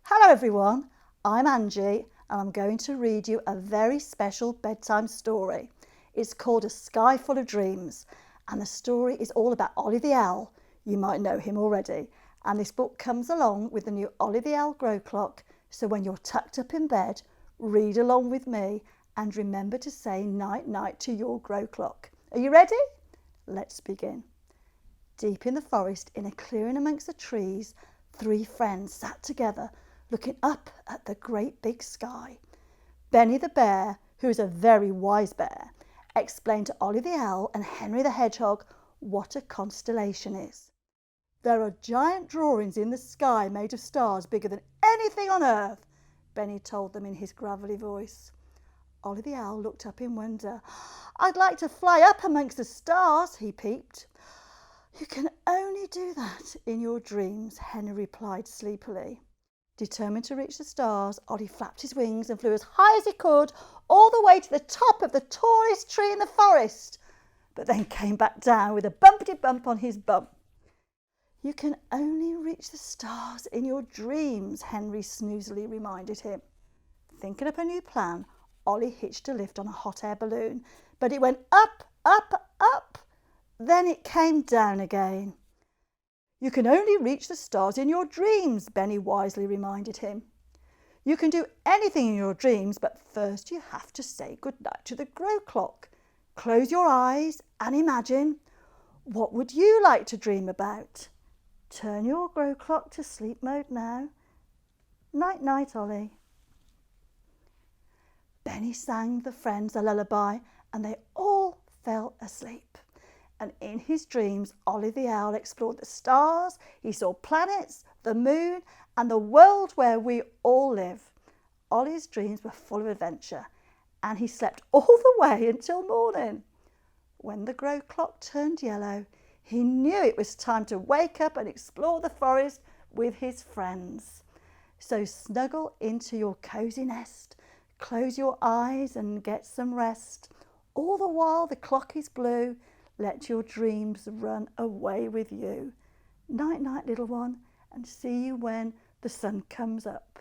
Hello everyone, I'm Angie and I'm going to read you a very special bedtime story. It's called A Sky Full of Dreams and the story is all about Ollie the Owl. You might know him already, and this book comes along with the new Ollie the Owl Groclock, so when you're tucked up in bed, read along with me and remember to say night night to your Groclock. Are you ready? Let's begin. Deep in the forest, in a clearing amongst the trees, three friends sat together looking up at the great big sky. Benny the bear, who is a very wise bear, explained to Ollie the owl and Henry the hedgehog what a constellation is. There are giant drawings in the sky made of stars bigger than anything on earth, Benny told them in his gravelly voice. Ollie the owl looked up in wonder. I'd like to fly up amongst the stars, he peeped. You can only do that in your dreams, Henry replied sleepily. Determined to reach the stars, Ollie flapped his wings and flew as high as he could, all the way to the top of the tallest tree in the forest, but then came back down with a bumpety bump on his bum. You can only reach the stars in your dreams, Henry snoozily reminded him. Thinking up a new plan, Ollie hitched a lift on a hot air balloon, but it went up, up, up. Then it came down again. You can only reach the stars in your dreams, Benny wisely reminded him. You can do anything in your dreams, but first you have to say goodnight to the Groclock. Close your eyes and imagine. What would you like to dream about? Turn your Groclock to sleep mode now. Night night, Ollie. Benny sang the friends a lullaby and they all fell asleep. And in his dreams, Ollie the owl explored the stars, he saw planets, the moon, and the world where we all live. Ollie's dreams were full of adventure, and he slept all the way until morning. When the Groclock turned yellow, he knew it was time to wake up and explore the forest with his friends. So snuggle into your cosy nest, close your eyes and get some rest. All the while the clock is blue, let your dreams run away with you. Night night, little one, and see you when the sun comes up.